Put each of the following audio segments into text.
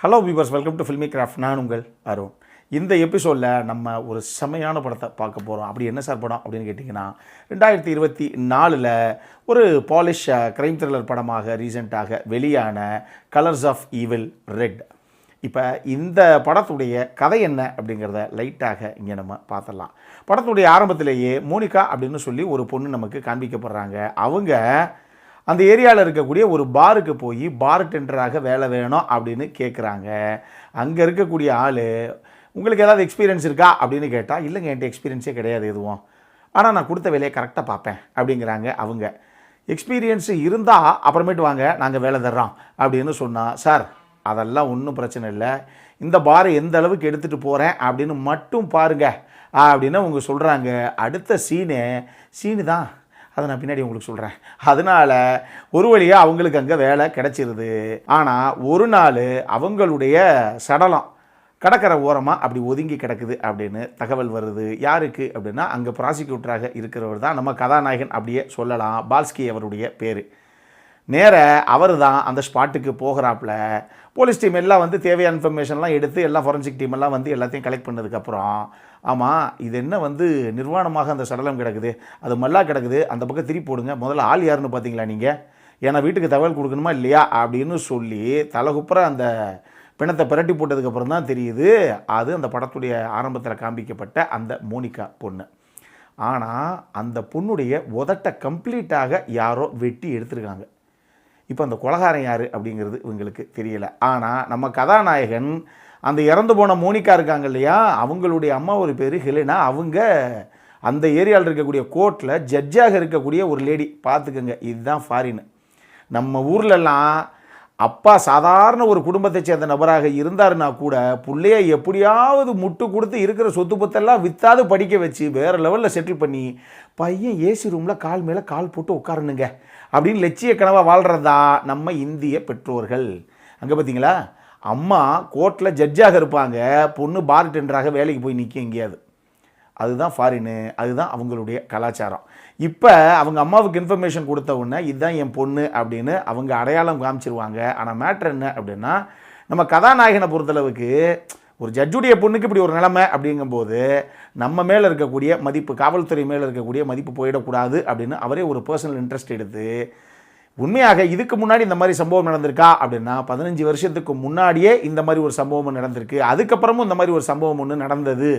Hello viewers, welcome to filmi craft. நான் உங்கள் அருண். இந்த எபிசோடில் நம்ம ஒரு செமையான படத்தை பார்க்க போகிறோம். அப்படி என்ன சார் படம் அப்படின்னு கேட்டிங்கன்னா, 2024 ஒரு பாலிஷ் க்ரைம் த்ரில்லர் படமாக ரீசெண்டாக வெளியான கலர்ஸ் ஆஃப் ஈவில் ரெட். இப்போ இந்த படத்துடைய கதை என்ன அப்படிங்கிறத லைட்டாக இங்கே நம்ம பார்த்துடலாம். படத்துடைய ஆரம்பத்திலேயே மோனிகா அப்படின்னு சொல்லி ஒரு பொண்ணு நமக்கு காண்பிக்கப்படுறாங்க. அவங்க அந்த ஏரியாவில் இருக்கக்கூடிய ஒரு பாருக்கு போய் பார் டெண்டராக வேலை வேணும் அப்படின்னு கேட்குறாங்க. அங்கே இருக்கக்கூடிய ஆள், உங்களுக்கு ஏதாவது எக்ஸ்பீரியன்ஸ் இருக்கா அப்படின்னு கேட்டால், இல்லைங்க என்கிட்ட எக்ஸ்பீரியன்ஸே கிடையாது எதுவும், ஆனால் நான் கொடுத்த வேலையை கரெக்டாக பார்ப்பேன் அப்படிங்கிறாங்க. அவங்க எக்ஸ்பீரியன்ஸு இருந்தால் அப்புறமேட்டு வாங்க நாங்கள் வேலை தர்றோம் அப்படின்னு சொன்னால், சார் அதெல்லாம் ஒன்றும் பிரச்சனை இல்லை, இந்த பாரை எந்த அளவுக்கு எடுத்துகிட்டு போகிறேன் அப்படின்னு மட்டும் பாருங்கள் அப்படின்னு அவங்க சொல்கிறாங்க. அடுத்த சீனு தான், அதை நான் பின்னாடி உங்களுக்கு சொல்கிறேன். அதனால் ஒரு வழியாக அவங்களுக்கு அங்கே வேலை கிடச்சிருது. ஆனால் ஒரு நாள் அவங்களுடைய சடலம் கடற்கரை ஓரமாக அப்படி ஒதுங்கி கிடக்குது அப்படின்னு தகவல் வருது. யாருக்கு அப்படின்னா, அங்கே ப்ராசிக்யூட்டராக இருக்கிறவர் தான் நம்ம கதாநாயகன் அப்படியே சொல்லலாம். பால்ஸ்கி அவருடைய பேர். நேர அவர் தான் அந்த ஸ்பாட்டுக்கு போகிறாப்புல. போலீஸ் டீம் எல்லாம் வந்து தேவையான இன்ஃபர்மேஷன்லாம் எடுத்து எல்லாம் ஃபொரன்சிக் டீம் எல்லாம் வந்து எல்லாத்தையும் கலெக்ட் பண்ணதுக்கப்புறம், ஆமாம் இது என்ன வந்து நிர்வாணமாக அந்த சடலம் கிடக்குது, அது மல்லா கிடக்குது, அந்த பக்கம் திருப்பி போடுங்க, முதல்ல ஆள் யாருன்னு பார்த்தீங்களா நீங்கள், ஏன்னா வீட்டுக்கு தகவல் கொடுக்கணுமா இல்லையா அப்படின்னு சொல்லி தலைகுப்புற அந்த பிணத்தை பிரட்டி போட்டதுக்கப்புறம் தான் தெரியுது அது அந்த படத்துடைய ஆரம்பத்தில் காண்பிக்கப்பட்ட அந்த மோனிகா பொண்ணு. ஆனால் அந்த பொண்ணுடைய உதட்டை கம்ப்ளீட்டாக யாரோ வெட்டி எடுத்துருக்காங்க. இப்போ அந்த கொலகாரன் யார் அப்படிங்கிறது இவங்களுக்கு தெரியலை. ஆனால் நம்ம கதாநாயகன் அந்த இறந்து போன மோனிகா இருக்காங்க இல்லையா, அவங்களுடைய அம்மா ஒரு பேர் ஹெலினா. அவங்க அந்த ஏரியாவில் இருக்கக்கூடிய கோர்ட்டில் ஜட்ஜாக இருக்கக்கூடிய ஒரு லேடி. பார்த்துக்கோங்க, இதுதான் ஃபாரின். நம்ம ஊர்லெல்லாம் அப்பா சாதாரண ஒரு குடும்பத்தை சேர்ந்த நபராக இருந்தாருன்னா கூட பிள்ளைய எப்படியாவது முட்டு கொடுத்து இருக்கிற சொத்து பத்தெல்லாம் விற்றாது படிக்க வச்சு வேறு லெவலில் செட்டில் பண்ணி, பையன் ஏசி ரூமில் கால் மேலே கால் போட்டு உட்காரணுங்க அப்படின்னு லட்சிய கனவாக வாழ்கிறதா நம்ம இந்திய பெற்றோர்கள். அங்கே பார்த்தீங்களா, அம்மா கோர்ட்டில் ஜட்ஜாக இருப்பாங்க, பொண்ணு பார் டெண்டராக வேலைக்கு போய் நிற்க எங்கேயாவது. அதுதான் ஃபாரின்னு, அதுதான் அவங்களுடைய கலாச்சாரம். இப்போ அவங்க அம்மாவுக்கு இன்ஃபர்மேஷன் கொடுத்த உடனே இதுதான் என் பொண்ணு அப்படின்னு அவங்க அடையாளம் காமிச்சிருவாங்க. ஆனால் மேட்ரு என்ன அப்படின்னா, நம்ம கதாநாயகனை பொறுத்தளவுக்கு ஒரு ஜட்ஜுடைய பொண்ணுக்கு இப்படி ஒரு நிலைமை அப்படிங்கும்போது நம்ம மேலே இருக்கக்கூடிய மதிப்பு, காவல்துறை மேலே இருக்கக்கூடிய மதிப்பு போயிடக்கூடாது அப்படின்னு அவரே ஒரு பர்சனல் இன்ட்ரெஸ்ட் எடுத்து, உண்மையாக இதுக்கு முன்னாடி இந்த மாதிரி சம்பவம் நடந்திருக்கா அப்படின்னா 15 வருஷத்துக்கு முன்னாடியே இந்த மாதிரி ஒரு சம்பவம் நடந்திருக்கு, அதுக்கப்புறமும் இந்த மாதிரி ஒரு சம்பவம் ஒன்று நடந்தது,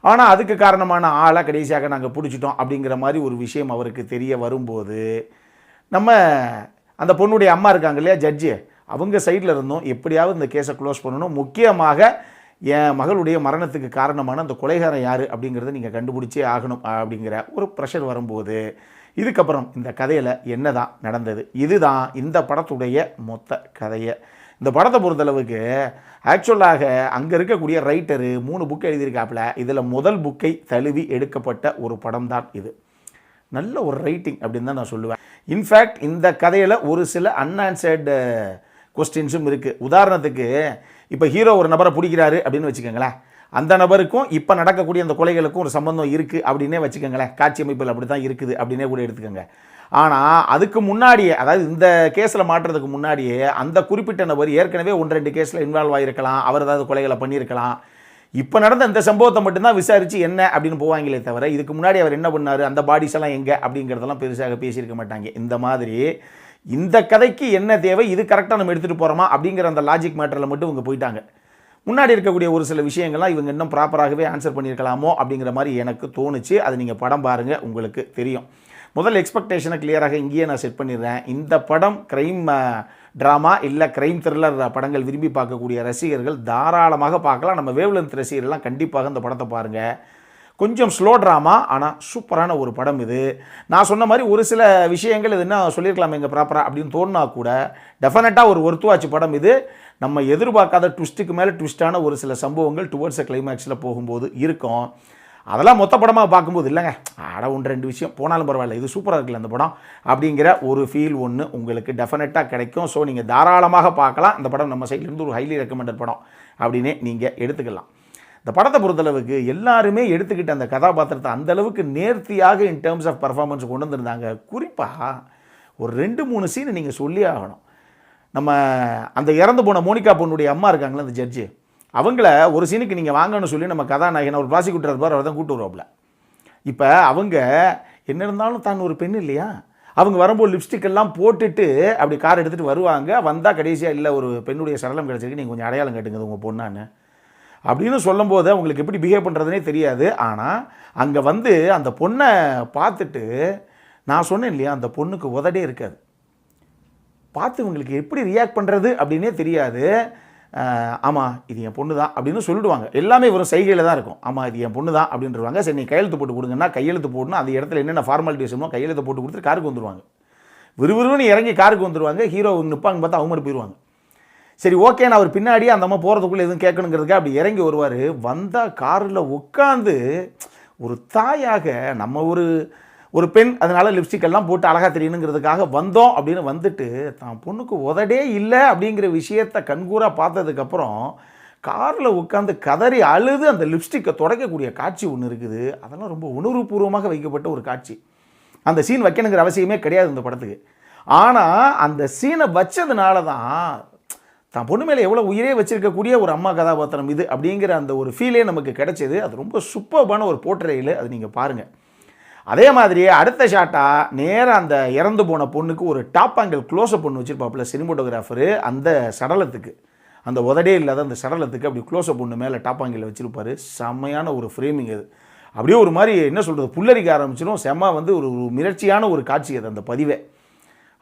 ஆனால் அதுக்கு காரணமான ஆளை கடைசியாக நாங்கள் பிடிச்சிட்டோம் அப்படிங்கிற மாதிரி ஒரு விஷயம் அவருக்கு தெரிய வரும்போது, நம்ம அந்த பொண்ணுடைய அம்மா இருக்காங்க இல்லையா ஜட்ஜு, அவங்க சைடில் இருந்தோம் எப்படியாவது இந்த கேஸை க்ளோஸ் பண்ணணும், முக்கியமாக என் மகளுடைய மரணத்துக்கு காரணமான அந்த கொலைகாரன் யார் அப்படிங்கிறத நீங்கள் கண்டுபிடிச்சே ஆகணும் அப்படிங்கிற ஒரு ப்ரெஷர் வரும்போது, இதுக்கப்புறம் இந்த கதையில் என்ன தான் நடந்தது, இதுதான் இந்த படத்துடைய மொத்த கதையை. இந்த படத்தை பொறுத்தளவுக்கு ஆக்சுவலாக அங்கே இருக்கக்கூடிய ரைட்டரு 3 புக் எழுதியிருக்காப்புல. இதில் முதல் புக்கை தழுவி எடுக்கப்பட்ட ஒரு படம் தான் இது. நல்ல ஒரு ரைட்டிங் அப்படின்னு தான் நான் சொல்லுவேன். இன்ஃபேக்ட் இந்த கதையில் ஒரு சில அன்ஆன்சர்டு கொஸ்டின்ஸும் இருக்குது. உதாரணத்துக்கு, இப்போ ஹீரோ ஒரு நபரை பிடிக்கிறாரு அப்படின்னு வச்சுக்கோங்களேன், அந்த நபருக்கும் இப்போ நடக்கக்கூடிய அந்த கொலைகளுக்கும் ஒரு சம்பந்தம் இருக்குது அப்படின்னே வச்சுக்கோங்களேன். காட்சி அமைப்பில் அப்படி தான் இருக்குது அப்படின்னே கூட எடுத்துக்கோங்க. ஆனால் அதுக்கு முன்னாடியே, அதாவது இந்த கேஸில் மாட்டுறதுக்கு முன்னாடியே அந்த குறிப்பிட்ட நபர் ஏற்கனவே 1-2 கேஸில் இன்வால்வ் ஆகிருக்கலாம், அவர் ஏதாவது கொலைகளை பண்ணியிருக்கலாம். இப்போ நடந்த இந்த சம்பவத்தை மட்டும்தான் விசாரித்து என்ன அப்படின்னு போவாங்களே தவிர, இதுக்கு முன்னாடி அவர் என்ன பண்ணார், அந்த பாடிஸ் எல்லாம் எங்கே அப்படிங்கிறதெல்லாம் பெருசாக பேசியிருக்க மாட்டாங்க. இந்த மாதிரி இந்த கதைக்கு என்ன தேவை, இது கரெக்டாக நம்ம எடுத்துகிட்டு போகிறோமா அப்படிங்கிற அந்த லாஜிக் மேட்டரில் மட்டும் இவங்க போயிட்டாங்க. முன்னாடி இருக்கக்கூடிய ஒரு சில விஷயங்கள்லாம் இவங்க இன்னும் ப்ராப்பராகவே ஆன்சர் பண்ணியிருக்கலாமோ அப்படிங்கிற மாதிரி எனக்கு தோணுச்சு. அது நீங்கள் படம் பாருங்கள், உங்களுக்கு தெரியும். முதல் எக்ஸ்பெக்டேஷனை கிளியராக இங்கேயே நான் செட் பண்ணிடுறேன். இந்த படம் க்ரைம் ட்ராமா இல்லை க்ரைம் த்ரில்லர் படங்கள் விரும்பி பார்க்கக்கூடிய ரசிகர்கள் தாராளமாக பார்க்கலாம். நம்ம வேவ்லென்த் ரசிகர்கள்லாம் கண்டிப்பாக இந்த படத்தை பாருங்கள். கொஞ்சம் ஸ்லோ ட்ராமா, ஆனால் சூப்பரான ஒரு படம் இது. நான் சொன்ன மாதிரி ஒரு சில விஷயங்கள் இது என்ன சொல்லியிருக்கலாமே எங்கள் ப்ராப்பராக அப்படின்னு தோணுனா கூட டெஃபினட்டாக ஒரு ஒர்த்துவாச்சு படம் இது. நம்ம எதிர்பார்க்காத ட்விஸ்ட்டுக்கு மேலே ட்விஸ்டான ஒரு சில சம்பவங்கள் டுவர்ட்ஸ் கிளைமேக்ஸில் போகும்போது இருக்கும். அதெல்லாம் மொத்த படமாக பார்க்கும்போது இல்லைங்க, 1-2 விஷயம் போனாலும் பரவாயில்ல, இது சூப்பராக இருக்குல்ல அந்த படம் அப்படிங்கிற ஒரு ஃபீல் ஒன்று உங்களுக்கு டெஃபினட்டாக கிடைக்கும். ஸோ நீங்கள் தாராளமாக பார்க்கலாம். இந்த படம் நம்ம சைட்லேருந்து ஒரு ஹைலி ரெக்கமெண்டட் படம் அப்படின்னே நீங்கள் எடுத்துக்கலாம். இந்த படத்தை பொறுத்தளவுக்கு எல்லாருமே எடுத்துக்கிட்ட அந்த கதாபாத்திரத்தை அந்தளவுக்கு நேர்த்தியாக இன் டேர்ம்ஸ் ஆஃப் பர்ஃபார்மன்ஸ் கொண்டு வந்திருந்தாங்க. குறிப்பாக ஒரு 2-3 சீனை நீங்கள் சொல்லி ஆகணும். நம்ம அந்த இறந்து போன மோனிகா பொண்ணுடைய அம்மா இருக்காங்களே அந்த ஜட்ஜு, அவங்கள ஒரு சீனுக்கு நீங்கள் வாங்கன்னு சொல்லி நம்ம கதாநாயகன் ஒரு ப்ராசிக்யூட்டர் இருப்பார், அவர் தான் கூட்டு வருவாப்புல. இப்போ அவங்க என்ன இருந்தாலும் தான் ஒரு பெண் இல்லையா, அவங்க வரும்போது லிப்ஸ்டிக் எல்லாம் போட்டுட்டு அப்படி கார் எடுத்துகிட்டு வருவாங்க. வந்தால் கடைசியாக இல்லை ஒரு பெண்ணுடைய சடலம் கிடச்சிருக்கு, நீங்கள் கொஞ்சம் அடையாளம் கேட்டுங்க உங்கள் பொண்ணான்னு அப்படின்னு சொல்லும்போது அவங்களுக்கு எப்படி பிஹேவ் பண்ணுறதுனே தெரியாது. ஆனால் அங்கே வந்து அந்த பொண்ணை பார்த்துட்டு நான் சொன்னேன் இல்லையா, அந்த பொண்ணுக்கு உதடே இருக்காது. பார்த்து இவங்களுக்கு எப்படி ரியாக்ட் பண்ணுறது அப்படின்னே தெரியாது. ஆமாம் இது என் பொண்ணு தான் அப்படின்னு சொல்லிடுவாங்க. எல்லாமே வெறும் சைகையில் தான் இருக்கும். ஆமாம் இது என் பொண்ணு தான் அப்படின்றவாங்க. சரி நீ கையெழுத்து போட்டு கொடுங்கன்னா கையெழுத்து போடணும், அந்த இடத்துல என்னென்ன ஃபார்மாலிட்டிஸ் வேணுமோ கையெழுத்து போட்டு கொடுத்துட்டு காருக்கு வந்துடுவாங்க. விறுவிறுன்னு இறங்கி காருக்கு வந்துடுவாங்க. ஹீரோ நிற்பாங்க பார்த்தா அவங்க மாதிரி போயிடுவாங்க. சரி ஓகே, நான் அவர் பின்னாடியே அந்த அம்மா போகிறதுக்குள்ளே எதுவும் கேட்கணுங்கிறதுக்கு அப்படி இறங்கி வருவார். வந்தால் காரில் உட்காந்து ஒரு தாயாக நம்ம ஒரு பெண் அதனால் லிப்ஸ்டிக் எல்லாம் போட்டு அழகாக தெரியணுங்கிறதுக்காக வந்தோம் அப்படின்னு வந்துட்டு தான் பொண்ணுக்கு உதடே இல்லை அப்படிங்கிற விஷயத்தை கண்கூராக பார்த்ததுக்கப்புறம் காரில் உட்காந்து கதறி அழுது அந்த லிப்ஸ்டிக்கை துடைக்கக்கூடிய காட்சி ஒன்று இருக்குது. அதெல்லாம் ரொம்ப உணர்வுபூர்வமாக வைக்கப்பட்ட ஒரு காட்சி. அந்த சீன் வைக்கணுங்கிற அவசியமே கிடையாது இந்த படத்துக்கு. ஆனால் அந்த சீனை வச்சதுனால தான் பொண்ணு மேலே எவ்வளோ உயிரே வச்சிருக்கக்கூடிய ஒரு அம்மா கதாபாத்திரம் இது அப்படிங்கிற அந்த ஒரு ஃபீலே நமக்கு கிடைச்சது. அது ரொம்ப சூப்பர்பான ஒரு போர்ட்ரேயில், அது நீங்கள் பாருங்கள். அதே மாதிரியே அடுத்த ஷாட்டாக நேராக அந்த இறந்து போன பொண்ணுக்கு ஒரு டாப் ஆங்கிள் க்ளோஸ்அப் பொண்ணு வச்சுருப்பாப்புல சினிமோட்டோகிராஃபரு. அந்த சடலத்துக்கு, அந்த உதடே இல்லாத அந்த சடலத்துக்கு அப்படி க்ளோஸ்அப் பொண்ணு மேலே டாப் ஆங்கிள் வச்சுருப்பாரு. செம்மையான ஒரு ஃப்ரேமிங் அது. அப்படியே ஒரு மாதிரி என்ன சொல்கிறது, புல்லரிக்க ஆரம்பிச்சிடும். செம்ம வந்து ஒரு மிரட்சியான ஒரு காட்சி அது, அந்த பதிவே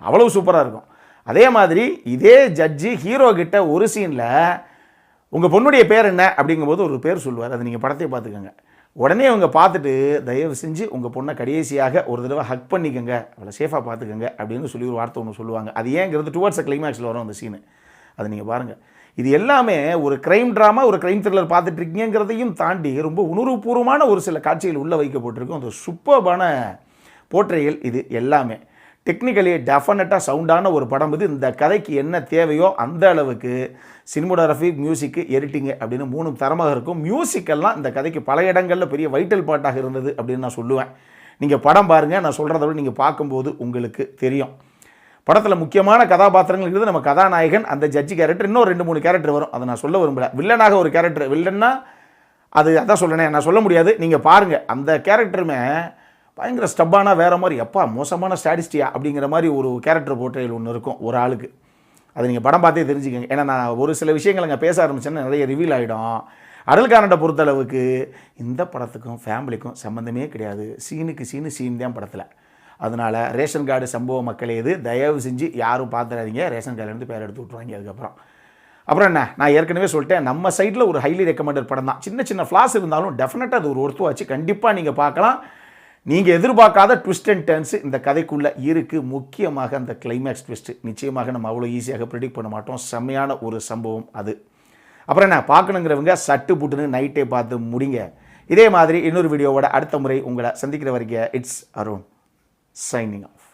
அவ்வளோ சூப்பராக இருக்கும். அதே மாதிரி இதே ஜட்ஜி ஹீரோ கிட்ட ஒரு சீனில் உங்கள் பொண்ணுடைய பேர் என்ன அப்படிங்கும்போது ஒரு பேர் சொல்லுவார். அதை நீங்கள் படத்தை பார்த்துக்கோங்க. உடனே அவங்க பார்த்துட்டு தயவு செஞ்சு உங்கள் பொண்ணை கடைசியாக ஒரு தடவை ஹக் பண்ணிக்கோங்க, அவளை சேஃபாக பார்த்துக்கோங்க அப்படின்னு சொல்லி ஒரு வார்த்தை ஒன்று சொல்லுவாங்க. அது ஏங்கிறது டுவர்ட்ஸ் கிளைமேக்ஸில் வரும் அந்த சீனு. அதை நீங்கள் பாருங்கள். இது எல்லாமே ஒரு க்ரைம் ட்ராமா, ஒரு க்ரைம் த்ரில்லர் பார்த்துட்ருக்கீங்கிறதையும் தாண்டி ரொம்ப உணர்வுபூர்வமான ஒரு சில காட்சிகள் உள்ளே வைக்கப்பட்டிருக்கும். அந்த சூப்பர்பான போர்ட்ரேயல் இது எல்லாமே. டெக்னிக்கலி டெஃபினட்டாக சவுண்டான ஒரு படம் இது. இந்த கதைக்கு என்ன தேவையோ அந்த அளவுக்கு சினிமோகிராஃபி, மியூசிக்கு, எடிட்டிங்கு அப்படின்னு 3 தரமாக இருக்கும். மியூசிக்கெல்லாம் இந்த கதைக்கு பல இடங்களில் பெரிய வைட்டல் பார்ட்டாக இருந்தது அப்படின்னு நான் சொல்லுவேன். நீங்கள் படம் பாருங்கள், நான் சொல்கிறத விட நீங்கள் பார்க்கும்போது உங்களுக்கு தெரியும். படத்தில் முக்கியமான கதாபாத்திரங்கள் இருக்குது. நம்ம கதாநாயகன், அந்த ஜட்ஜி கேரக்டர், இன்னும் 2-3 கேரக்டர் வரும். அதை நான் சொல்ல விரும்பல. வில்லனாக ஒரு கேரக்டர், வில்லன்னா அதான் சொல்லணே, நான் சொல்ல முடியாது. நீங்கள் பாருங்கள். அந்த கேரக்டருமே பயங்கர ஸ்டப்பானா வேறு மாதிரி, எப்பா மோசமான ஸ்டாட்டிஸ்டியா அப்படிங்கிற மாதிரி ஒரு கேரக்டர் போர்ட்ரேயல் ஒன்று இருக்கும் ஒரு ஆளுக்கு. அதை நீங்கள் படம் பார்த்தே தெரிஞ்சுக்கங்க. ஏன்னா நான் ஒரு சில விஷயங்கள் அங்கே பேச ஆரம்பிச்சேன்னா நிறைய ரிவீல் ஆகிடும். அடல்காரண்டை பொறுத்தளவுக்கு இந்த படத்துக்கும் ஃபேமிலிக்கும் சம்மந்தமே கிடையாது. சீனுக்கு சீன் தான் படத்தில். அதனால் ரேஷன் கார்டு சம்பவ மக்களே இது தயவு செஞ்சு யாரும் பார்த்துடாதீங்க. ரேஷன் கார்டுலேருந்து பேர் எடுத்து விட்ருவாங்க. அப்புறம் என்ன, நான் ஏற்கனவே சொல்லிட்டேன், நம்ம சைடில் ஒரு ஹைலி ரெக்கமெண்டட் படம் தான். சின்ன ஃப்ளாஸ் இருந்தாலும் டெஃபினட்டாக அது ஒரு ஒருத்துவாச்சு கண்டிப்பாக நீங்கள் பார்க்கலாம். நீங்கள் எதிர்பார்க்காத ட்விஸ்ட் அண்ட் டர்ன்ஸ் இந்த கதைக்குள்ளே இருக்குது. முக்கியமாக அந்த கிளைமேக்ஸ் ட்விஸ்ட்டு நிச்சயமாக நம்ம அவ்வளோ ஈஸியாக ப்ரெடிக்ட் பண்ண மாட்டோம். செம்மையான ஒரு சம்பவம் அது. அப்புறம் என்ன, பார்க்கணுங்கிறவங்க சட்டு புட்டுன்னு நைட்டே பார்த்து முடிங்க. இதே மாதிரி இன்னொரு வீடியோவோட அடுத்த முறை உங்களை சந்திக்கிற வரைக்கும் இட்ஸ் அருண் சைனிங் ஆஃப்.